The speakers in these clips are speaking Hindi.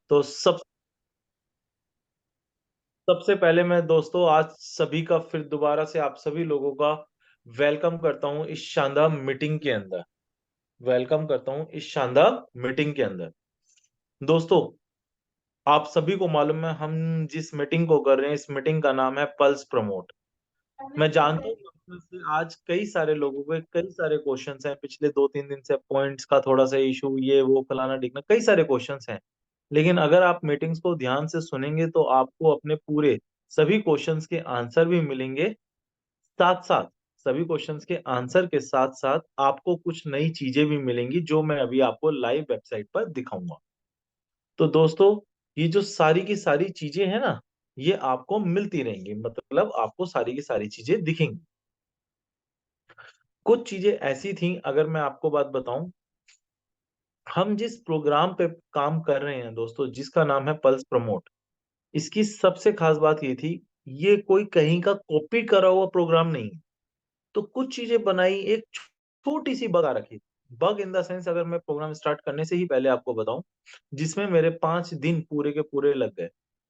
तो सबसे पहले मैं दोस्तों आज सभी का फिर दोबारा से आप सभी लोगों का वेलकम करता हूं इस शानदार मीटिंग के अंदर। वेलकम करता हूं इस शानदार मीटिंग के अंदर। दोस्तों, आप सभी को मालूम है हम जिस मीटिंग को कर रहे हैं, इस मीटिंग का नाम है पल्स प्रमोट। मैं जानता हूँ आप में से आज कई सारे लोगों के कई सारे क्वेश्चंस हैं, पिछले 2-3 दिन से पॉइंट्स का थोड़ा सा इशू, ये वो फलाना ढिकना, कई सारे क्वेश्चंस हैं। लेकिन अगर आप मीटिंग्स को ध्यान से सुनेंगे तो आपको अपने पूरे सभी क्वेश्चंस के आंसर भी मिलेंगे। साथ साथ सभी क्वेश्चंस के आंसर के साथ साथ आपको कुछ नई चीजें भी मिलेंगी जो मैं अभी आपको लाइव वेबसाइट पर दिखाऊंगा। तो दोस्तों, ये जो सारी की सारी चीजें हैं ना, ये आपको मिलती रहेंगी, मतलब आपको सारी की सारी चीजें दिखेंगी। कुछ चीजें ऐसी थी, अगर मैं आपको बात बताऊं, हम जिस प्रोग्राम पे काम कर रहे हैं दोस्तों, जिसका नाम है पल्स प्रमोट, इसकी सबसे खास बात ये थी, ये कोई कहीं का कॉपी करा हुआ प्रोग्राम नहीं है। तो कुछ चीजें बनाई, एक छोटी सी बग आ रखी। बग इन द सेंस, अगर मैं प्रोग्राम स्टार्ट करने से ही पहले आपको बताऊं, जिसमें मेरे 5 दिन पूरे के पूरे लग गए,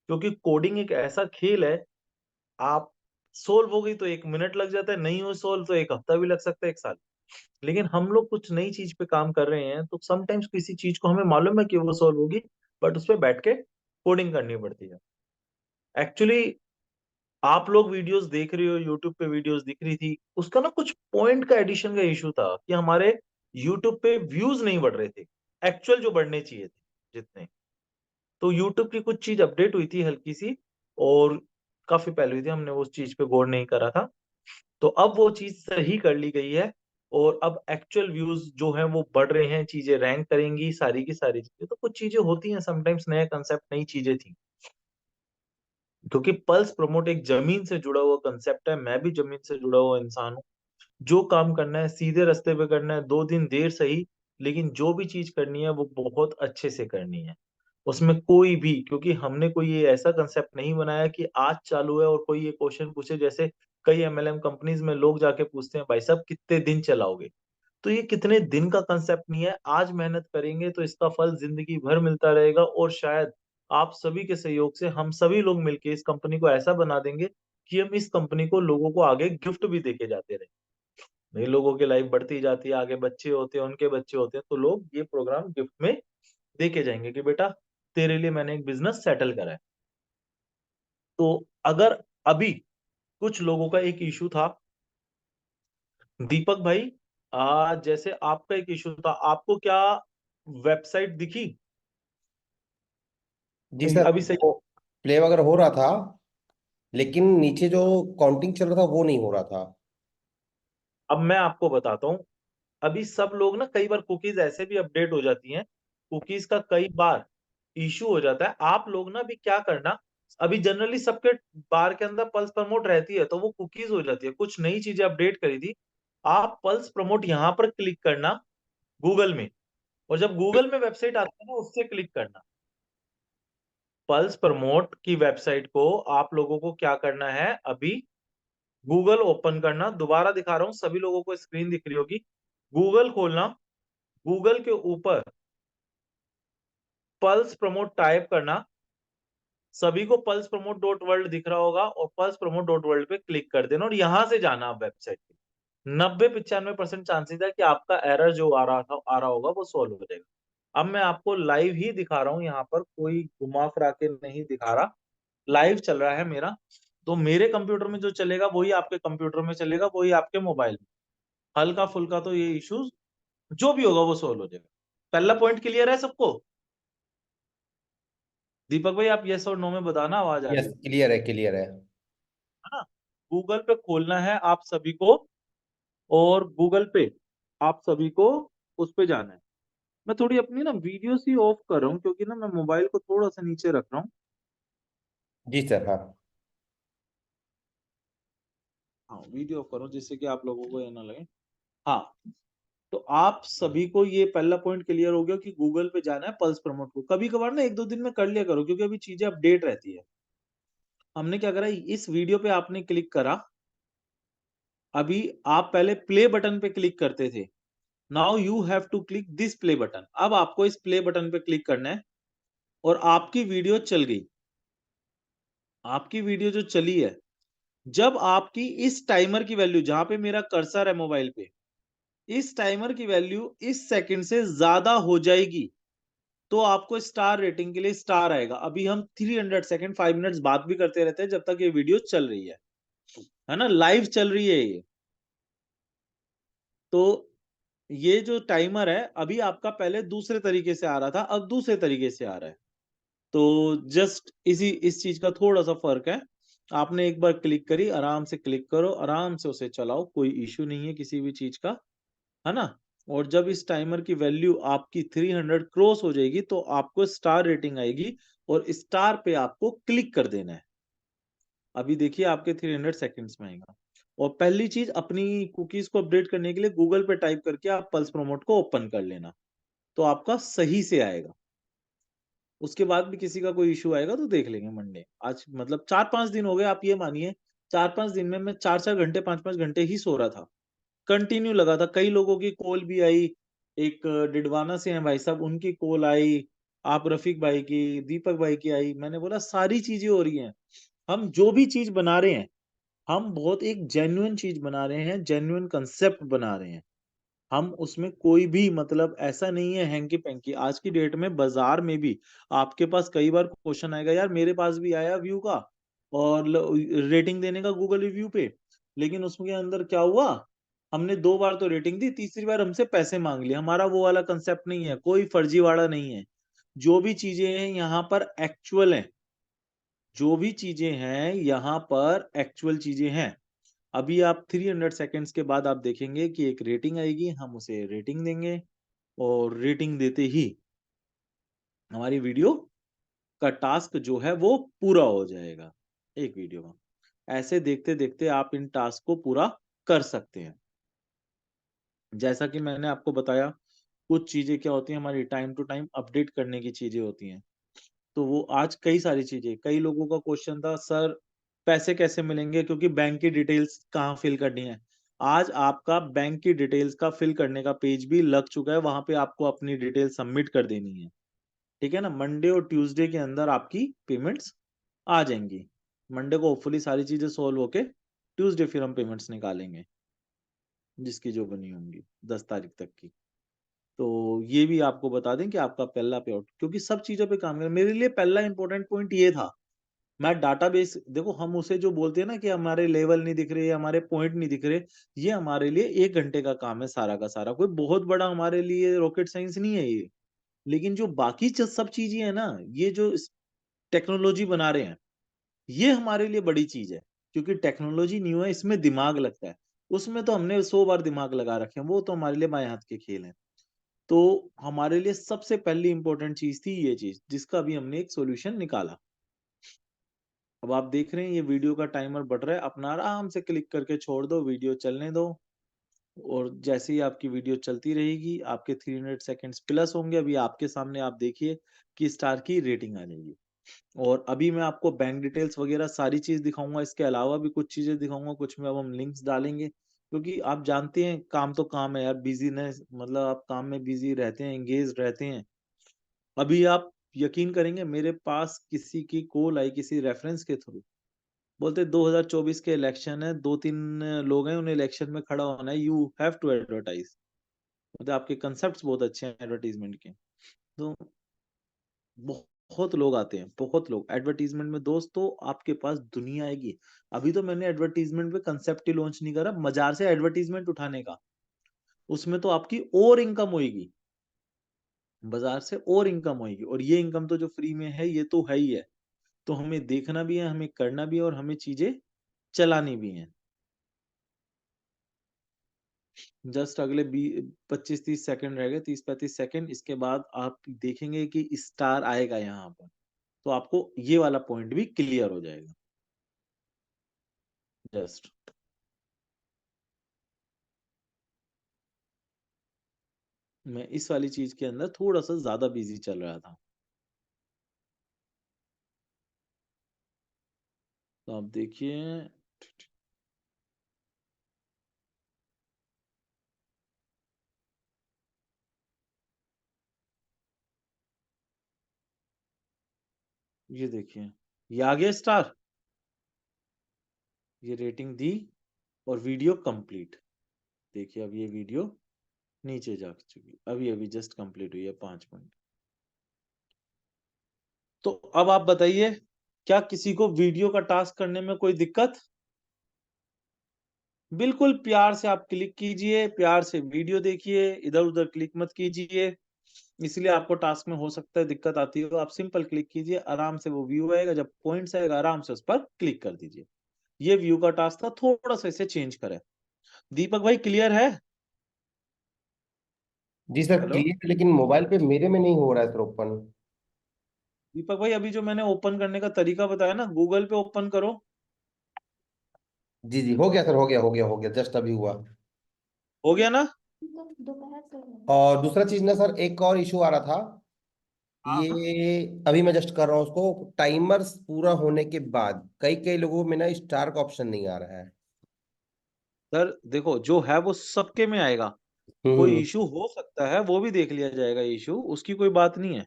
क्योंकि कोडिंग एक ऐसा खेल है, आप सोल्व हो गई तो 1 मिनट लग जाता है, नहीं हो सोल्व तो 1 हफ्ता भी लग सकता है, 1 साल। लेकिन हम लोग कुछ नई चीज पे काम कर रहे हैं, तो समटाइम्स किसी चीज को हमें मालूम है कि वो सॉल्व होगी, बट उस पर बैठ के कोडिंग करनी पड़ती है। एक्चुअली आप लोग वीडियोस देख रहे हो, यूट्यूब पे वीडियोस दिख रही थी, उसका ना कुछ पॉइंट का एडिशन का इशू था कि हमारे यूट्यूब पे व्यूज नहीं बढ़ रहे थे, एक्चुअल जो बढ़ने चाहिए थे जितने। तो यूट्यूब की कुछ चीज अपडेट हुई थी हल्की सी, और काफी पहले हुई थी, हमने उस चीज पे गौर नहीं करा था। तो अब वो चीज सही कर ली गई है, और अब एक्चुअल व्यूज जो है वो बढ़ रहे हैं, चीजें रैंक करेंगी, सारी की सारी चीजें। तो कुछ चीजें होती हैं समटाइम्स, नया कंसेप्ट, नई चीजें थी, क्योंकि पल्स प्रमोट एक जमीन से जुड़ा हुआ कंसेप्ट है, मैं भी जमीन से जुड़ा हुआ इंसान हूँ। जो काम करना है सीधे रास्ते पे करना है, 2 दिन देर सही, लेकिन जो भी चीज करनी है वो बहुत अच्छे से करनी है। उसमें कोई भी, क्योंकि हमने कोई ये ऐसा कंसेप्ट नहीं बनाया कि आज चालू है और कोई ये क्वेश्चन पूछे, जैसे कई एमएलएम कंपनीज में लोग जाके पूछते हैं, भाई साहब कितने दिन चलाओगे। तो ये कितने दिन का कंसेप्ट नहीं है, आज मेहनत करेंगे तो इसका फल जिंदगी भर मिलता रहेगा, और शायद आप सभी के सहयोग से हम सभी लोग मिलकर इस कंपनी को ऐसा बना देंगे कि हम इस कंपनी को लोगों को आगे गिफ्ट भी देके जाते रहे। नहीं, लोगों की लाइफ बढ़ती जाती है, आगे बच्चे होते हैं, उनके बच्चे होते हैं, तो लोग ये प्रोग्राम गिफ्ट में देके जाएंगे कि बेटा तेरे लिए मैंने एक बिजनेस सेटल करा है। तो अगर अभी कुछ लोगों का एक इशू था, दीपक भाई, जैसे आपका एक इशू था, आपको क्या वेबसाइट दिखी जी सर, अभी? सही। वो प्ले वगैरह हो रहा था, लेकिन नीचे जो काउंटिंग चल रहा था वो नहीं हो रहा था। अब मैं आपको बताता हूँ, अभी सब लोग ना, कई बार कुकीज ऐसे भी अपडेट हो जाती हैं, कुकीज का कई बार इशू हो जाता है। आप लोग ना अभी क्या करना, अभी जनरली सबके बार के अंदर पल्स प्रमोट रहती है, तो वो कुकीज हो जाती है, कुछ नई चीजें अपडेट करी थी। आप पल्स प्रमोट यहाँ पर क्लिक करना गूगल में, और जब गूगल में वेबसाइट आती है ना, उससे क्लिक करना। पल्स प्रमोट की वेबसाइट को आप लोगों को क्या करना है, अभी गूगल ओपन करना, दोबारा दिखा रहा हूं, सभी लोगों को स्क्रीन दिख रही होगी। गूगल खोलना, गूगल के ऊपर पल्स प्रमोट टाइप करना, सभी को पल्स प्रमोट डॉट वर्ल्ड दिख रहा होगा, और पल्स प्रमोट डॉट वर्ल्ड पे क्लिक कर देना, और यहां से जाना आप वेबसाइट पे। 90-95% चांसेस है कि आपका एरर जो आ रहा होगा वो सॉल्व हो जाएगा। अब मैं आपको लाइव ही दिखा रहा हूँ, यहाँ पर कोई घुमा फिरा के नहीं दिखा रहा, लाइव चल रहा है मेरा। तो मेरे कंप्यूटर में जो चलेगा वही आपके कंप्यूटर में चलेगा, वही आपके मोबाइल में। हल्का फुल्का तो ये इश्यूज जो भी होगा वो सोल्व हो जाएगा। पहला पॉइंट क्लियर है सबको? दीपक भाई आप यस और नो में बताना, आवाज आ रही यस, हो? क्लियर है, क्लियर है। है ना? गूगल पे खोलना है आप सभी को, और गूगल पे आप सभी को उस पे जाना है। मैं थोड़ी अपनी ना वीडियो सी ऑफ कर रहा हूँ, क्योंकि ना मैं मोबाइल को थोड़ा सा नीचे रख रहा हूँ। जी सर, हाँ। हाँ, वीडियो ऑफ कर रहा हूँ जिससे कि आप लोगों को ये ना लगे। हाँ, तो आप सभी को ये पहला पॉइंट क्लियर हो गया कि गूगल पे जाना है पल्स प्रमोट को। कभी कभार ना 1-2 दिन में कर लिया करो, क्योंकि अभी चीजें अपडेट रहती है। हमने क्या करा, इस वीडियो पे आपने क्लिक करा, अभी आप पहले प्ले बटन पे क्लिक करते थे, now you have to click this play button. अब आपको इस प्ले बटन पे क्लिक करना है, और आपकी वीडियो चल गई, आपकी वीडियो जो चली है, जब आपकी इस टाइमर की वैल्यू, जहां पे मेरा कर्सर है मोबाइल पे, इस टाइमर की वैल्यू इस सेकंड से ज्यादा हो जाएगी, तो आपको स्टार रेटिंग के लिए स्टार आएगा। अभी हम 300 सेकंड 5 मिनट्स बात भी करते रहते हैं जब तक ये वीडियो चल रही है ना, लाइव चल रही है ये। तो ये जो टाइमर है, अभी आपका पहले दूसरे तरीके से आ रहा था, अब दूसरे तरीके से आ रहा है। तो जस्ट इस चीज का थोड़ा सा फर्क है। आपने एक बार क्लिक करी, आराम से क्लिक करो, आराम से उसे चलाओ, कोई इश्यू नहीं है किसी भी चीज का, है ना। और जब इस टाइमर की वैल्यू आपकी 300 क्रॉस हो जाएगी, तो आपको स्टार रेटिंग आएगी, और स्टार पे आपको क्लिक कर देना है। अभी देखिए आपके 300 सेकंड्स में आएगा। और पहली चीज, अपनी कुकीज को अपडेट करने के लिए गूगल पे टाइप करके आप पल्स प्रोमोट को ओपन कर लेना, तो आपका सही से आएगा। उसके बाद भी किसी का कोई इशू आएगा तो देख लेंगे मंडे। आज मतलब 4-5 दिन हो गए, आप ये मानिए 4-5 दिन में मैं 4-4 घंटे 5-5 घंटे ही सो रहा था, कंटिन्यू लगा था। कई लोगों की कॉल भी आई, एक डिडवाना से हैं भाई साहब, उनकी कॉल आई, आप रफीक भाई की, दीपक भाई की आई। मैंने बोला सारी चीजें हो रही हैं, हम जो भी चीज बना रहे हैं, हम बहुत एक जेन्युइन चीज बना रहे हैं, जेन्युइन कंसेप्ट बना रहे हैं। हम उसमें कोई भी मतलब ऐसा नहीं है हैंकी पैंकी। आज की डेट में बाजार में भी आपके पास कई बार क्वेश्चन आएगा, यार मेरे पास भी आया व्यू का और रेटिंग देने का गूगल रिव्यू पे, लेकिन उसके अंदर क्या हुआ, हमने 2 बार तो रेटिंग दी, तीसरी बार हमसे पैसे मांग लिए। हमारा वो वाला कंसेप्ट नहीं है, कोई फर्जीवाड़ा नहीं है। जो भी चीजें हैं यहाँ पर एक्चुअल हैं, जो भी चीजें हैं यहाँ पर एक्चुअल चीजें हैं। अभी आप 300 सेकेंड्स के बाद आप देखेंगे कि एक रेटिंग आएगी, हम उसे रेटिंग देंगे, और रेटिंग देते ही हमारी वीडियो का टास्क जो है वो पूरा हो जाएगा, एक वीडियो में। ऐसे देखते देखते आप इन टास्क को पूरा कर सकते हैं। जैसा कि मैंने आपको बताया, कुछ चीजें क्या होती हैं, हमारी टाइम टू टाइम अपडेट करने की चीजें होती हैं। तो वो आज कई सारी चीजें, कई लोगों का क्वेश्चन था, सर पैसे कैसे मिलेंगे, क्योंकि बैंक की डिटेल्स कहाँ फिल करनी है। आज आपका बैंक की डिटेल्स का फिल करने का पेज भी लग चुका है, वहां पे आपको अपनी डिटेल सबमिट कर देनी है। ठीक है ना, मंडे और ट्यूसडे के अंदर आपकी पेमेंट्स आ जाएंगी। मंडे को होपफुली सारी चीजें सोल्व होके ट्यूसडे फिर हम पेमेंट्स निकालेंगे, जिसकी जो बनी होंगी 10 तारीख तक की। तो ये भी आपको बता दें कि आपका पहला पे आउट, क्योंकि सब चीजों पे काम करें, मेरे लिए पहला इंपॉर्टेंट पॉइंट ये था। मैं डाटाबेस, देखो हम उसे जो बोलते हैं ना कि हमारे लेवल नहीं दिख रहे, हमारे पॉइंट नहीं दिख रहे, ये हमारे लिए 1 घंटे का काम है सारा का सारा, कोई बहुत बड़ा हमारे लिए रॉकेट साइंस नहीं है ये। लेकिन जो बाकी सब चीजें है ना, ये जो टेक्नोलॉजी बना रहे हैं, ये हमारे लिए बड़ी चीज है। क्योंकि टेक्नोलॉजी न्यू है, इसमें दिमाग लगता है। उसमें तो हमने 100 बार दिमाग लगा रखे हैं, वो तो हमारे लिए बाएं हाथ के खेल हैं। तो हमारे लिए सबसे पहली इंपॉर्टेंट चीज थी ये चीज, जिसका भी हमने एक सॉल्यूशन निकाला। अब आप देख रहे हैं ये वीडियो का टाइमर बढ़ रहा है, अपना आराम से क्लिक करके छोड़ दो, वीडियो चलने दो। और जैसे ही आपकी वीडियो चलती रहेगी, आपके 300 सेकेंड्स प्लस होंगे। अभी आपके सामने आप देखिए कि स्टार की रेटिंग आ जाएगी। और अभी मैं आपको बैंक डिटेल्स वगैरह सारी चीज दिखाऊंगा, इसके अलावा भी कुछ चीजें दिखाऊंगा, कुछ में अब हम लिंक्स डालेंगे, क्योंकि आप जानते हैं काम तो काम है यार, बिजीनेस मतलब आप काम में बिजी रहते हैं, एंगेज रहते हैं। अभी आप यकीन करेंगे, मेरे पास किसी की कॉल आई किसी रेफरेंस के थ्रू, बोलते 2024 के इलेक्शन है, 2-3 लोग हैं, उन्हें इलेक्शन में खड़ा होना है, यू हैव टू एडवर्टाइज। मतलब आपके कंसेप्ट बहुत अच्छे हैं एडवर्टीजमेंट के। तो बहुत लोग आते हैं, बहुत लोग एडवर्टीजमेंट में दोस्त, तो आपके पास दुनिया आएगी। अभी तो मैंने एडवर्टीजमेंट पे कंसेप्ट ही लॉन्च नहीं करा, बाजार से एडवर्टीजमेंट उठाने का। उसमें तो आपकी और इनकम होगी, बाजार से और इनकम होगी। और ये इनकम तो जो फ्री में है, ये तो है ही है। तो हमें देखना भी है, हमें करना भी है, और हमें चीजें चलानी भी है। जस्ट अगले 25-30 सेकंड रह गए, 30-35 सेकंड, इसके बाद आप देखेंगे कि स्टार आएगा यहाँ पर, तो आपको ये वाला पॉइंट भी क्लियर हो जाएगा। जस्ट मैं इस वाली चीज के अंदर थोड़ा सा ज्यादा बिजी चल रहा था। तो आप देखिए, ये देखिए, ये आ गया स्टार, ये रेटिंग दी, और वीडियो कंप्लीट। देखिए अब ये वीडियो नीचे जा चुकी, अभी अभी जस्ट कंप्लीट हुई है 5 मिनट। तो अब आप बताइए, क्या किसी को वीडियो का टास्क करने में कोई दिक्कत? बिल्कुल प्यार से आप क्लिक कीजिए, प्यार से वीडियो देखिए, इधर उधर क्लिक मत कीजिए। इसलिए आपको टास्क में हो सकता है दिक्कत आती हो, आप सिंपल क्लिक कीजिए, आराम से वो व्यू आएगा, जब पॉइंट्स आएगा आराम से उस पर क्लिक कर दीजिए। ये व्यू का टास्क था, थोड़ा सा इसे चेंज करें। दीपक भाई क्लियर है? जी सर हेलो क्लियर, लेकिन मोबाइल पे मेरे में नहीं हो रहा है सर ओपन। दीपक भाई, अभी जो मैंने ओपन करने का तरीका बताया ना, गूगल पे ओपन करो। जी जी हो गया सर, हो गया हो गया हो गया, जस्ट अभी हुआ। हो गया ना? और दूसरा चीज ना सर, एक और इशू आ रहा था। हाँ ये अभी मैं जस्ट कर रहा हूँ उसको, टाइमर्स पूरा होने के बाद कई कई लोगों में ना स्टार का ऑप्शन नहीं आ रहा है। सर देखो, जो है वो सबके में आएगा। कोई हम्म इशू हो सकता है, वो भी देख लिया जाएगा, इशू उसकी कोई बात नहीं है,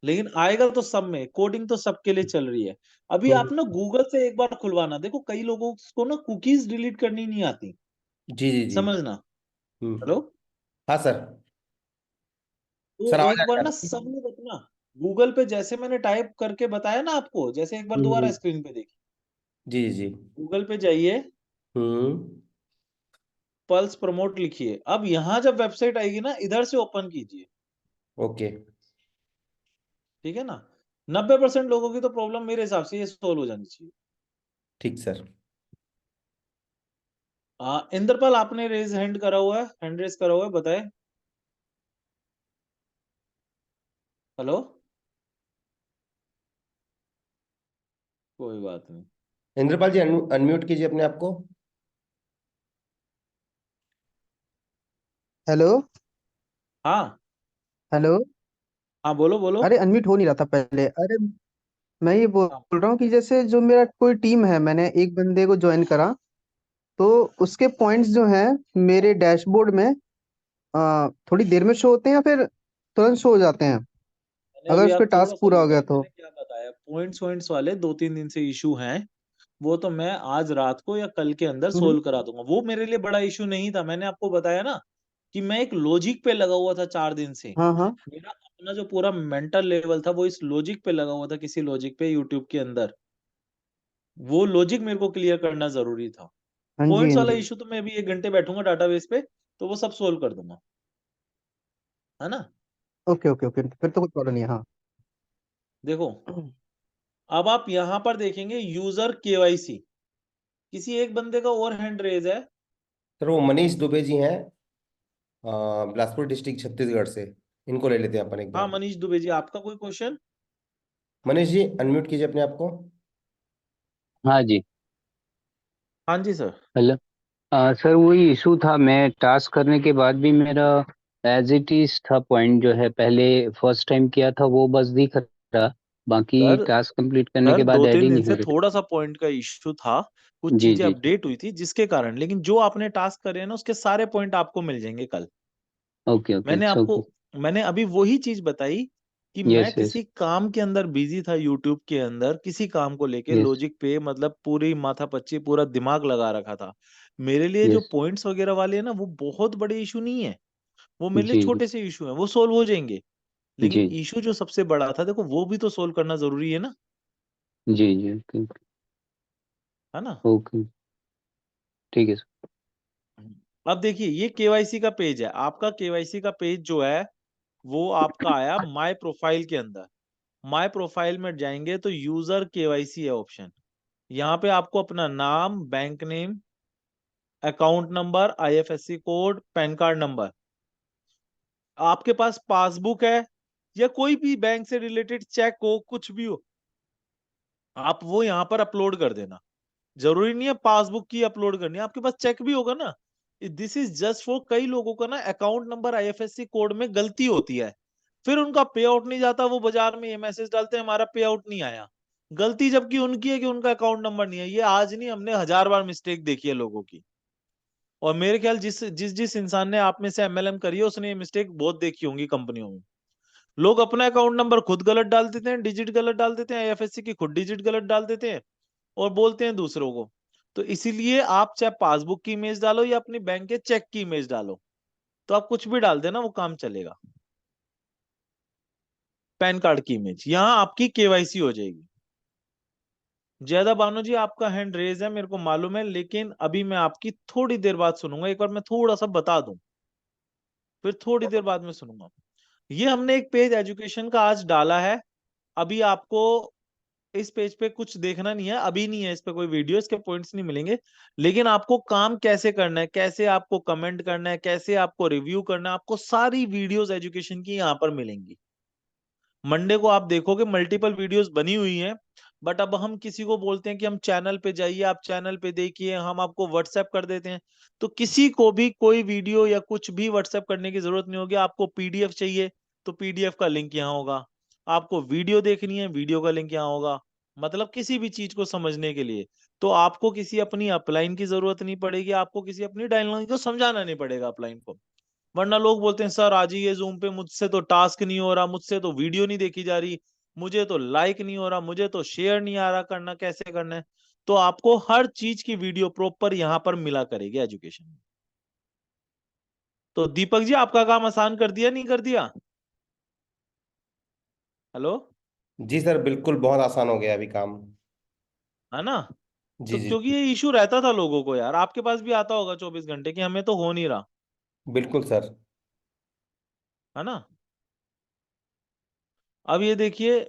लेकिन आएगा तो सब में, कोडिंग तो सबके लिए चल रही है। अभी हम्म, आप ना गूगल से एक बार खुलवाना, देखो कई लोगों को ना कुकीज डिलीट करनी नहीं आती, जी जी जी। समझना। हम्म। हेलो, हाँ सर। तो सर आवाज आ एक बार रही है ना आपकी? सब लोग अपना गूगल पे, जैसे मैंने टाइप करके बताया ना आपको, जैसे एक बार दोबारा हम्म। स्क्रीन पे देखिए, जी जी। गूगल पे जाइए, हम्म। पल्स प्रमोट लिखिए। अब यहाँ जब वेबसाइट आएगी ना, इधर से ओपन कीजिए, ओके। ठीक है ना। 90% लोगों की तो प्रॉब्लम मेरे हिसाब से ये सोल्व हो जानी चाहिए। ठीक सर। इंद्रपाल, आपने रेज हैंड करा हुआ है, हैंड रेज करा हुआ है, बताए। हेलो, कोई बात नहीं। इंद्रपाल जी अनम्यूट कीजिए अपने आप को। हेलो। हाँ हेलो। हाँ, बोलो बोलो। अरे अनम्यूट हो नहीं रहा था पहले। अरे मैं ये हाँ, बोल रहा हूँ कि जैसे जो मेरा कोई टीम है, मैंने एक बंदे को ज्वाइन करा, तो उसके पॉइंट्स जो हैं मेरे डैशबोर्ड में थोड़ी देर में शो होते हैं या फिर तुरंत शो हो जाते हैं मैंने अगर अभी उसका आप थोड़ा टास्क सा पूरा हो रुको, गया तो? मैंने क्या बताया, पॉइंट्स वॉइंट्स वाले 2-3 दिन से इशू हैं, वो तो मैं आज रात को या कल के अंदर हम्म। सोल्व करा दूंगा। वो मेरे लिए बड़ा इशू नहीं था, मैंने आपको बताया ना कि मैं एक लॉजिक पे लगा हुआ था 4 दिन से। हाँ हाँ। मेरा अपना जो पूरा मेंटल लेवल था वो इस लॉजिक पे लगा हुआ था, किसी लॉजिक पे यूट्यूब के अंदर। वो लॉजिक मेरे को क्लियर करना जरूरी था। हाँ जी पॉइंट्स हाँ वाला जी। इशू तो मैं अभी 1 घंटे बैठूंगा डाटाबेस पे, तो वो सब सोल्व कर दूंगा, है ना। ओके ओके ओके, फिर तो कोई प्रॉब्लम नहीं है। हाँ। देखो, अब आप यहां पर देखेंगे यूजर केवाईसी, किसी एक बंदे का और हैंड रेज है। सर वो मनीष दुबे जी हैं, बिलासपुर डिस्ट्रिक्ट छत्तीसगढ़ से। इनको ले लेते हैं अपन एक हाँ बार। मनीष दुबे जी, आपका कोई क्वेश्चन? मनीष जी अनम्यूट कीजिए अपने आप को। हाँ जी। हाँ जी सर। हेलो। सर वही इशू था, मैं टास्क करने के बाद भी मेरा एज इट इज था, पॉइंट जो है पहले फर्स्ट टाइम किया था वो बस दिख रहा, बाकी सर टास्क कंप्लीट करने सर के दो बाद ऐड तीन ही दिन नहीं से हो रही। थोड़ा सा पॉइंट का इश्यू था, कुछ जी चीजें जी जी। अपडेट हुई थी जिसके कारण, लेकिन जो आपने टास्क करे हैं ना उसके सारे पॉइंट आपको मिल जाएंगे कल। ओके ओके, मैंने इट्स आपको ओके। मैंने अभी वही चीज बताई कि मैं यस यस किसी काम के अंदर बिजी था, यूट्यूब के अंदर किसी काम को लेके यस लॉजिक पे, मतलब पूरी माथा पच्ची पूरा दिमाग लगा रखा था। मेरे लिए जो यस। पॉइंट्स वगैरह वाले हैं ना, वो बहुत बड़े इशू नहीं है, वो मेरे लिए जी जी छोटे से इशू हैं, वो सोल्व हो जाएंगे। लेकिन जी इशू जो सबसे बड़ा था, देखो वो भी तो सोल्व करना जरूरी है ना, जी जी। ओके है ना। ओके, ठीक है सर। अब देखिए, ये केवाईसी का पेज है आपका, केवाईसी का पेज जो है वो आपका आया माय प्रोफाइल के अंदर। माय प्रोफाइल में जाएंगे तो यूजर केवाईसी है ऑप्शन। यहाँ पे आपको अपना नाम, bank name, account number, IFSC code, pan card number, आपके पास पासबुक है या कोई भी बैंक से रिलेटेड चेक हो, कुछ भी हो, आप वो यहाँ पर अपलोड कर देना। जरूरी नहीं है पासबुक की अपलोड करनी है, आपके पास चेक भी होगा ना। दिस इज जस्ट फॉर, कई लोगों का ना अकाउंट नंबर आईएफएससी कोड में गलती होती है, फिर उनका पे आउट नहीं जाता, वो बाजार में ये मैसेज डालते हैं हमारा पे आउट नहीं आया। गलती जबकि उनकी है कि उनका अकाउंट नंबर नहीं है। ये आज नहीं, हमने 1000 बार मिस्टेक देखी है लोगों की। और मेरे ख्याल जिस जिस जिस इंसान ने आप में से एमएलएम करी है, उसने ये मिस्टेक बहुत देखी होंगी कंपनियों में। लोग अपना अकाउंट नंबर खुद गलत डाल देते हैं, डिजिट गलत डाल देते हैं, आईएफएससी की खुद डिजिट गलत डाल देते हैं और बोलते हैं दूसरों को। तो इसीलिए आप चाहे पासबुक की इमेज डालो या अपनी बैंक के चेक की इमेज डालो, तो आप कुछ भी डाल देना वो काम चलेगा। पैन कार्ड की इमेज, यहां आपकी केवाईसी हो जाएगी। ज्यादा बानो जी आपका हैंड रेज है मेरे को मालूम है, लेकिन अभी मैं आपकी थोड़ी देर बाद सुनूंगा। एक बार मैं थोड़ा सा बता दूं, फिर थोड़ी देर बाद में सुनूंगा। ये हमने एक पेज एजुकेशन का आज डाला है। अभी आपको इस पेज पे कुछ देखना नहीं है, अभी नहीं है इस पे कोई वीडियो, इसके पॉइंट्स नहीं मिलेंगे। लेकिन आपको काम कैसे करना है, कैसे आपको कमेंट करना है, कैसे आपको रिव्यू करना है, आपको सारी वीडियोस एजुकेशन की यहाँ पर मिलेंगी। मंडे को आप देखोगे मल्टीपल वीडियोस बनी हुई हैं। बट अब हम किसी को बोलते हैं कि हम चैनल पे जाइए, आप चैनल पे देखिए, हम आपको व्हाट्सएप कर देते हैं। तो किसी को भी कोई वीडियो या कुछ भी व्हाट्सएप करने की जरूरत नहीं होगी। आपको पीडीएफ चाहिए तो पीडीएफ का लिंक यहाँ होगा, आपको वीडियो देखनी है वीडियो का लिंक यहाँ होगा। मतलब किसी भी चीज को समझने के लिए तो आपको किसी अपनी अपलाइन की जरूरत नहीं पड़ेगी, आपको किसी अपनी डाउनलाइन को समझाना नहीं पड़ेगा अपलाइन को। वरना लोग बोलते हैं सर आज ही ये जूम पे मुझसे तो टास्क नहीं हो रहा, मुझसे तो वीडियो नहीं देखी जा रही, मुझे तो लाइक नहीं हो रहा, मुझे तो शेयर नहीं आ रहा करना, कैसे करना है। तो आपको हर चीज की वीडियो प्रॉपर यहाँ पर मिला करेगी एजुकेशन में। तो दीपक जी आपका काम आसान कर दिया नहीं कर दिया? हेलो। जी सर, बिल्कुल बहुत आसान हो गया अभी काम। है ना? तो जी जी क्योंकि जी। ये इशू रहता था लोगों को यार, आपके पास भी आता होगा 24 घंटे कि हमें तो हो नहीं रहा। बिल्कुल सर। है ना? अब ये देखिए,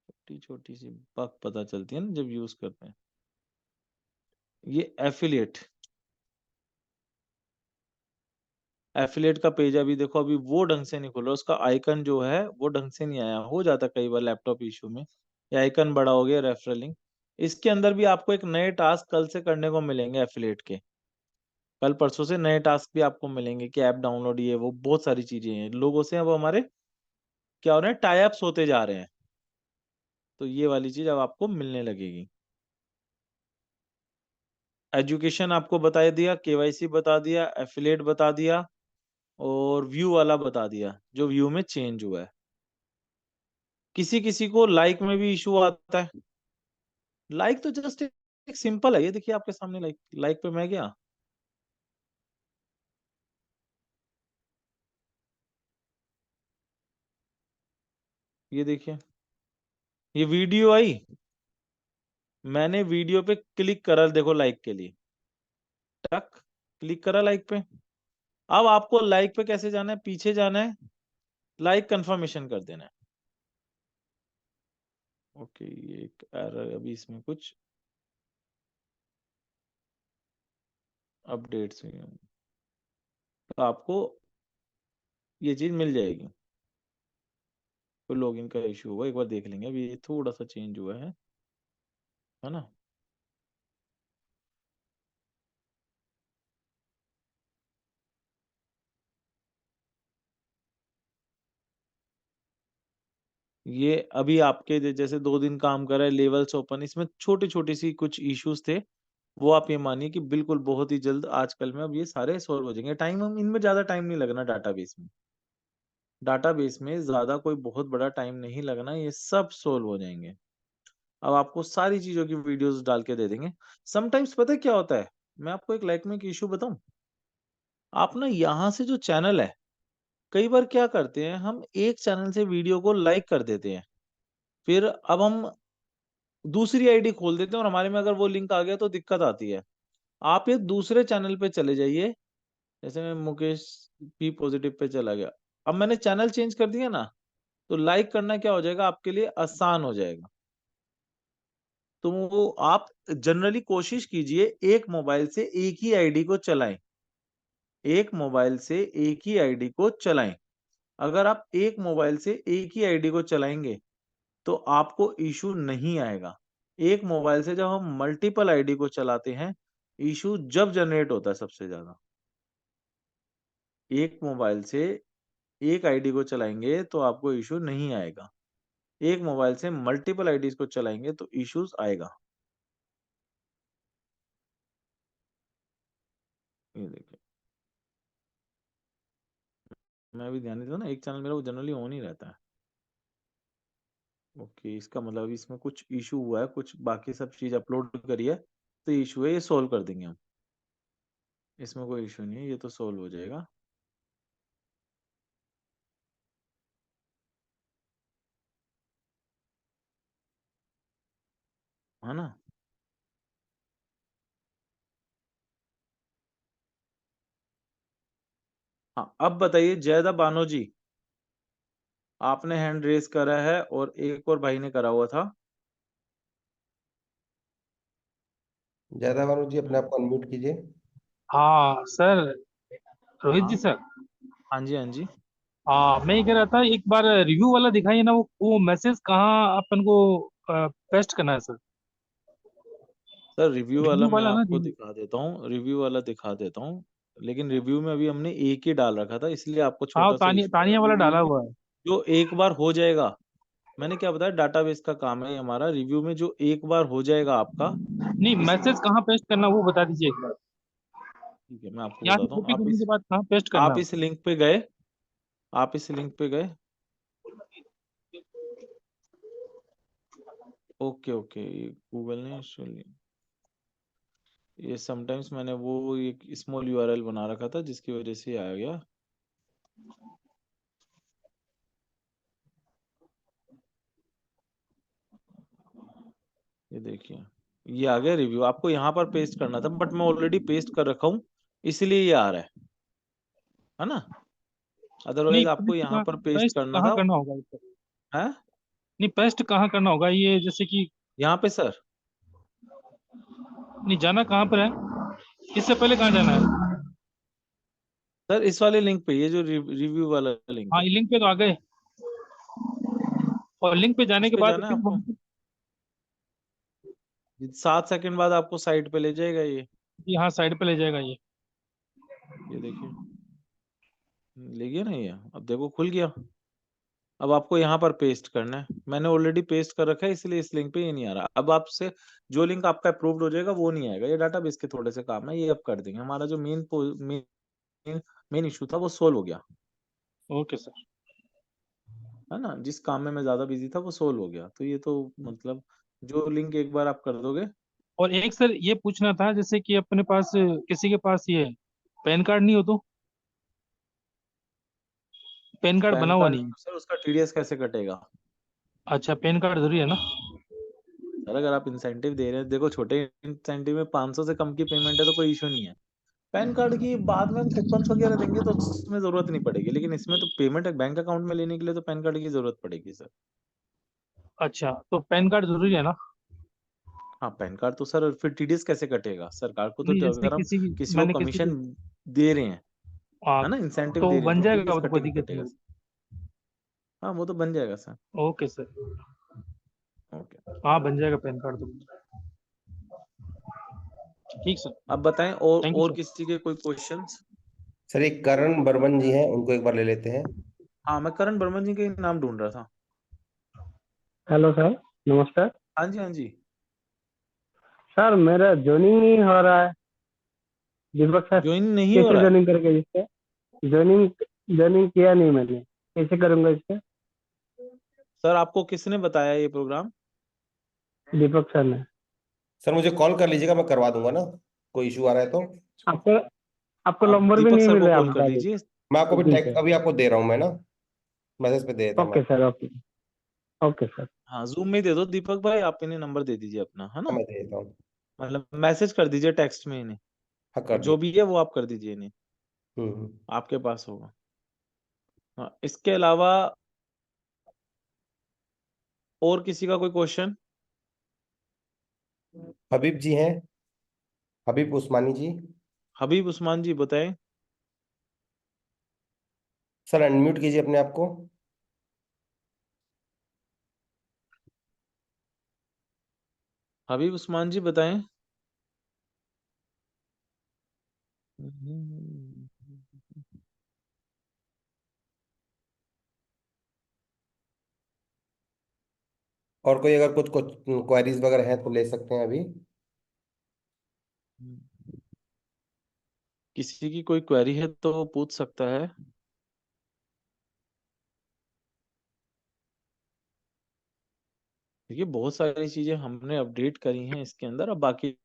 छोटी छोटी सी बग पता चलती है ना जब यूज करते हैं। ये एफिलिएट का पेज अभी देखो, अभी वो ढंग से नहीं खुल रहा, उसका आइकन जो है वो ढंग से नहीं आया। हो जाता कई बार लैपटॉप इशू में, ये आइकन बड़ा हो गया रेफरलिंग। इसके अंदर भी आपको एक नए टास्क कल से करने को मिलेंगे एफिलिएट के। कल परसों से नए टास्क भी आपको मिलेंगे कि ऐप डाउनलोड, ये वो बहुत सारी चीजें हैं। लोगों से अब हमारे क्या हो रहे हैं, टाई अप्स होते जा रहे हैं। तो ये वाली चीज अब आपको मिलने लगेगी। एजुकेशन आपको बता दिया, केवाईसी बता दिया, एफिलिएट बता दिया, और व्यू वाला बता दिया जो व्यू में चेंज हुआ है। किसी किसी को लाइक में भी इशू आता है। लाइक तो जस्ट एक सिंपल है, ये देखिए आपके सामने लाइक, लाइक पे मैं गया, ये देखिए ये वीडियो आई, मैंने वीडियो पे क्लिक करा, देखो लाइक के लिए टक क्लिक करा लाइक पे। अब आपको लाइक पे कैसे जाना है, पीछे जाना है, लाइक कंफर्मेशन कर देना है। ओके, ये एक एरर अभी इसमें कुछ अपडेट्स हुई हैं। तो आपको ये चीज मिल जाएगी। कोई लॉगिन का इशू होगा, एक बार देख लेंगे, अभी ये थोड़ा सा चेंज हुआ है ना। ये अभी आपके जैसे 2 दिन काम कर रहा है, लेवल्स ओपन, इसमें छोटी छोटी सी कुछ इश्यूज थे। वो आप ये मानिए कि बिल्कुल बहुत ही जल्द आजकल में अब ये सारे सॉल्व हो जाएंगे। टाइम, हम इनमें ज्यादा टाइम नहीं लगना, डाटाबेस में, डाटाबेस में ज्यादा कोई बहुत बड़ा टाइम नहीं लगना, ये सब सोल्व हो जाएंगे। अब आपको सारी चीजों की वीडियोस डाल के दे देंगे। समटाइम्स पता है क्या होता है, मैं आपको एक लाइक में एक इशू बताऊं। आप ना यहाँ से जो चैनल है, कई बार क्या करते हैं हम, एक चैनल से वीडियो को लाइक कर देते हैं, फिर अब हम दूसरी आईडी खोल देते हैं और हमारे में अगर वो लिंक आ गया तो दिक्कत आती है। आप ये दूसरे चैनल पे चले जाइए, जैसे मैं मुकेश पी पॉजिटिव पे चला गया, अब मैंने चैनल चेंज कर दिया ना, तो लाइक करना क्या हो जाएगा आपके लिए, आसान हो जाएगा। तो वो आप जनरली कोशिश कीजिए एक मोबाइल से एक ही आईडी को चलाएं, एक मोबाइल से एक ही आईडी को चलाएं। अगर आप एक मोबाइल से एक ही आईडी को चलाएंगे तो आपको इशू नहीं आएगा। एक मोबाइल से जब हम मल्टीपल आईडी को चलाते हैं, इशू जब जनरेट होता है सबसे ज्यादा। एक मोबाइल से एक आईडी को चलाएंगे तो आपको इशू नहीं आएगा। एक मोबाइल से मल्टीपल आईडीज को चलाएंगे तो इश्यूज आएगा। ये देखिए, मैं अभी ध्यान नहीं देता ना, एक चैनल मेरा वो जनरली ऑन ही रहता है। ओके, इसका मतलब इसमें कुछ इशू हुआ है, कुछ बाकी सब चीज अपलोड करी है तो इशू है, ये सोल्व कर देंगे हम। इसमें कोई इशू नहीं है, ये तो सोल्व हो जाएगा। है ना। हाँ, अब बताइए जयदा बानो जी, आपने हैंड रेस करा है और एक और भाई ने करा हुआ था। ज्यादा मानो जी, अपने हम्म, आप को अनम्यूट कीजिए। हाँ सर, रोहित जी हाँ सर। हाँ जी, हाँ जी। हाँ, मैं ये कह रहा था एक बार रिव्यू वाला दिखाइए ना, वो मैसेज कहाँ अपन को पेस्ट करना है सर? सर रिव्यू वाला रिव्यू मैं वाला ना, आपको रिव्यू। दिखा देता हूँ, रिव्यू वाला दिखा देता हूँ। लेकिन रिव्यू में अभी हमने एक ही डाल रखा था, इसलिए आपको हाँ, छोटा सा तानिया इशू आ रहा तानिया है वाला रिव्यू डाला में। हुआ है। जो एक बार हो जाएगा, मैंने क्या बताया, डाटाबेस का काम है ये हमारा। रिव्यू में जो एक बार हो जाएगा आपका, नहीं, इस मैसेज कहाँ पेस्ट करना वो बता दीजिए एक बार। ठीक है मैं आपको यहाँ से बताता हूँ। कॉपी करने के बाद कहाँ पेस्ट करना आप है? इस लिंक पे गए, आप इस लिंक पे गए। ओके ओके, ये गूगल ने ये समटाइम्स मैंने वो एक स्मॉल यूआरएल बना रखा था जिसकी वजह से ये आ गया। ये देखिए, ये आ गया रिव्यू। आपको यहाँ पर पेस्ट करना था बट मैं ऑलरेडी पेस्ट कर रखा हूँ, इसलिए ये आ रहा है ना। नहीं, अदरवाइज आपको यहाँ पर पेस्ट पेस्ट करना कहाँ था। करना होगा इसका? है नहीं, पेस्ट कहाँ करना होगा ये, जैसे कि? यहाँ पे सर। नहीं, जाना कहाँ पर है? इससे पहले कहाँ जाना है? सर इस वाले लिंक पे, ये जो रिव्यू वाला लिंक हाँ, है, ये लिंक पे तो आ गए। और लिंक पे जाने इस के पे बाद जाना है फिर आपको। 7 सेकंड बाद आपको साइट पे ले जाएगा ये। यहाँ साइड पे ले जाएगा ये। ये देखिए, ले गया ना ये। अब देखो खुल गया। अब आपको यहाँ पर पेस्ट करना है, मैंने ऑलरेडी पेस्ट कर रखा है इसलिए इस लिंक पे ये नहीं आ रहा। अब आपसे जो लिंक आपका अप्रूव्ड हो जाएगा वो नहीं आएगा। ये डाटाबेस के थोड़े से काम है, ये अब कर देंगे। हमारा जो मेन मेन इशू था वो सोल्व हो गया। Okay sir. है ना, जिस काम में मैं ज्यादा बिजी था वो सोल्व हो गया। तो ये तो मतलब जो लिंक एक बार आप कर दोगे। और एक सर ये पूछना था, जैसे कि अपने पास किसी के पास ये पैन कार्ड नहीं हो तो? पैन कार्ड पैन बना हुआ कार्ड नहीं नहीं है। हो सर, उसका टीडीएस कैसे कटेगा। अच्छा, पैन कार्ड जरूरी है ना? सर अगर आप इंसेंटिव दे रहे हैं, देखो छोटे इंसेंटिव में 500 से कम की पेमेंट है तो कोई इशू नहीं है। पैन कार्ड की बाद में हम कूपन वगैरह देंगे तो उसमें जरूरत नहीं पड़ेगी, लेकिन इसमें तो पेमेंट बैंक अकाउंट में लेने के लिए तो पैन कार्ड की जरूरत पड़ेगी सर। अच्छा, तो पैन कार्ड जरूरी है ना? हाँ पैन कार्ड तो सर, फिर टीडीएस कैसे कटेगा सरकार को, नहीं, तो जैसे अगर हम किसी की, किसी को मैंने किसी की कमीशन दे रहे हैं, आ, है ना, इंसेंटिव तो दे रहे हैं, बन तो जाएगा, टीडीएस वो तो कोई कटेगा दिक्कत कटेगा नहीं। सर। हाँ वो तो बन जाएगा सर। Okay sir. ओके। हाँ, बन जाएगा पैन कार्ड तो। ठीक सर। अब बताएं, थैंक यू और सर। किसी के कोई क्वेश्चंस। सर, एक करण बर्मन जी हैं, उनको एक बार ले लेते हैं। हाँ मैं करण वर्मा जी के नाम ढूंढ रहा था। हेलो सर, नमस्कार। हाँ जी, हाँ जी। सर मेरा ज्वाइनिंग नहीं हो रहा है। दीपक सर, ज्वाइन नहीं हो कैसे रहा है। ज्वाइनिंग करेंगे इससे? ज्वाइनिंग ज्वाइनिंग किया नहीं मैंने, कैसे करूंगा इससे? सर आपको किसने बताया ये प्रोग्राम। दीपक सर ने। सर मुझे कॉल कर लीजिएगा, मैं करवा दूंगा ना, कोई इशू आ रहा है तो। आपको आपको आप नंबर भी दीपक नहीं सर को मिले, आप कॉल कर बता लीजिए। मैं आपको भी दीजिए। ठीक टैग है। अभी आपको दे रहा हूँ मैं ना, मैसेज पे दे देता हूँ मैं ओके आपको। Sir, okay. Okay sir. हाँ जूम में ही दे दो दीपक भाई, आप इन्हें नंबर दे दीजिए अपना, है हाँ, ना। मैं दे देता हूँ। मतलब मैसेज कर दीजिए टेक्स्ट में इन्हें, हाँ, और कर जो दिया। भी है वो आप कर दीजिए इन्हें, हम्म। आपके पास होगा। हाँ इसके अलावा और किसी का कोई क्वेश्चन। हबीब जी हैं, हबीब उस्मानी जी। हबीब उस्मान जी बताएं। सर अनम्यूट कीजिए अपने आप को। हबीब उस्मान जी बताएं। और कोई अगर कुछ कुछ क्वेरीज वगैरह हैं तो ले सकते हैं अभी। किसी की कोई क्वेरी है तो वो पूछ सकता है। देखिए बहुत सारी चीजें हमने अपडेट करी हैं इसके अंदर। अब बाकी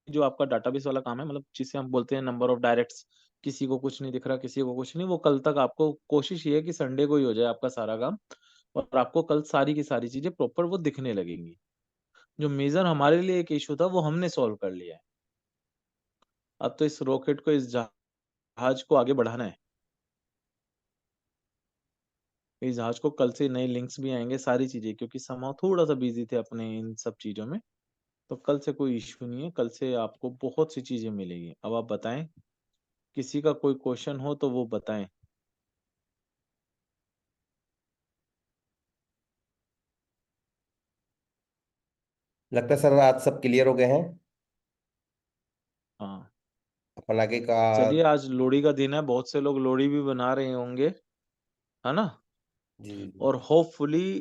जो आपका डाटाबेस वाला काम है, मतलब जिसे हम बोलते हैं नंबर ऑफ डायरेक्ट्स, किसी को कुछ नहीं दिख रहा, किसी को कुछ नहीं, वो कल तक आपको कोशिश ये है कि संडे को ही हो जाए आपका सारा काम, और आपको कल सारी की सारी चीजें प्रॉपर वो दिखने लगेंगी। जो मेजर हमारे लिए एक इशू था वो हमने सॉल्व कर लिया है। अब तो इस रॉकेट को, इस जहाज को आगे बढ़ाना है। इस जहाज को कल से नए लिंक्स भी आएंगे, सारी चीजें, क्योंकि समाव थोड़ा सा बिजी थे अपने इन सब चीजों में। तो कल से कोई इश्यू नहीं है, कल से आपको बहुत सी चीजें मिलेगी। अब आप बताएं, किसी का कोई क्वेश्चन हो तो वो बताएं। लगता है सर आज सब क्लियर हो गए हैं। हाँ, अपन आगे का। चलिए, आज लोहड़ी का दिन है, बहुत से लोग लोहड़ी भी बना रहे होंगे, है ना। जी जी जी। और होपफुली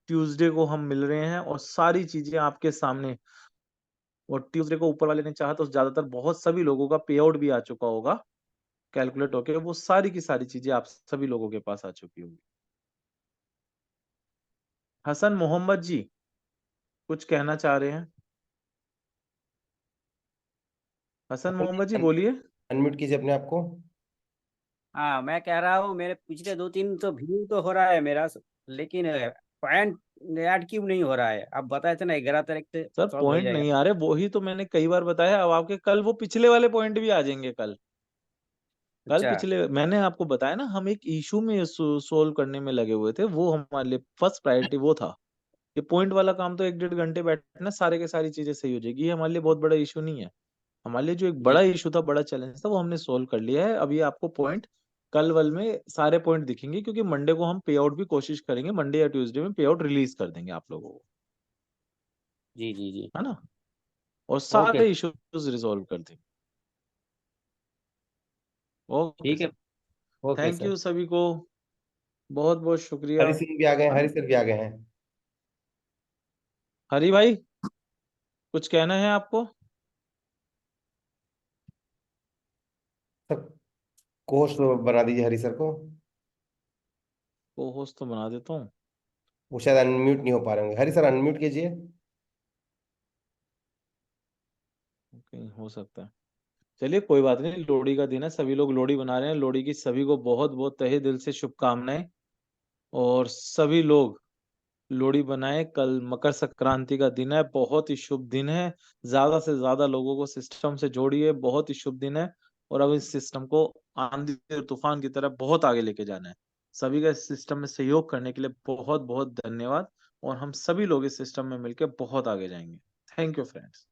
ट्यूसडे को हम मिल रहे हैं और सारी चीजें आपके सामने। और ट्यूसडे को ऊपर वाले ने चाहा तो ज्यादातर बहुत सभी लोगों का पे आउट भी आ चुका होगा, कैलकुलेट होके वो सारी की सारी चीजें आप सभी लोगों के पास आ चुकी होंगी। हसन मोहम्मद जी कुछ कहना चाह रहे हैं? हसन हसन जी मोहम्मद जी बोलिए। अनम्यूट कीजिए अपने आप को। हाँ, मैं कह रहा हूँ मेरे पिछले 2-3 तो व्यू तो हो रहा है मेरा, लेकिन पॉइंट ऐड क्यों नहीं हो रहा है? आप बताए थे ना 11 तारीख से सर सॉल्व हो पॉइंट जाएगा। नहीं आ रहे, वही तो मैंने कई बार बताया। अब आपके कल वो पिछले वाले पॉइंट भी आ जाएंगे कल। कल अच्छा। पिछले मैंने आपको बताया ना, हम एक इशू में सोल्व करने में लगे हुए थे, वो हमारे लिए फर्स्ट प्रायोरिटी वो था। ये पॉइंट वाला काम तो 1-1.5 घंटे बैठना सारे के सारी चीजें सही हो जाएगी, ये हमारे लिए बहुत बड़ा इशू नहीं है। हमारे लिए जो एक जी बड़ा इशू था, बड़ा चैलेंज था, वो हमने सोल्व कर लिया है। अभी आपको पॉइंट कल वल में सारे पॉइंट दिखेंगे, क्योंकि मंडे को हम पे आउट भी कोशिश करेंगे, मंडे या ट्यूसडे में पे आउट रिलीज कर देंगे आप लोगों को, जी जी जी। है ना। और ओके। सारे इश्यूज रिजॉल्व कर देंगे। ओके ठीक है। Sir. Okay thank sir. You सभी को, बहुत बहुत शुक्रिया, हरी सिंह भी आ गए हैं, है हरी ना। सर भी आ गए हैं। हरी भाई कुछ कहना है आपको? सर कोर्स बना दीजिए हरी सर को। को होस्ट तो बना देता हूँ। वो शायद अनम्यूट नहीं हो पा रहे होंगे, हरी सर अनम्यूट कीजिए। कहीं हो सकता है। चलिए कोई बात नहीं, लोहड़ी का दिन है, सभी लोग लोहड़ी बना रहे हैं। लोहड़ी की सभी को बहुत बहुत तहे दिल से शुभकामनाएं। और सभी लोग लोहड़ी बनाए, कल मकर संक्रांति का दिन है, बहुत ही शुभ दिन है। ज्यादा से ज्यादा लोगों को सिस्टम से जोड़िए, बहुत ही शुभ दिन है। और अब इस सिस्टम को आंधी और तूफान की तरह बहुत आगे लेके जाना है। सभी का इस सिस्टम में सहयोग करने के लिए बहुत बहुत धन्यवाद। और हम सभी लोग इस सिस्टम में मिलकर बहुत आगे जाएंगे। Thank you friends.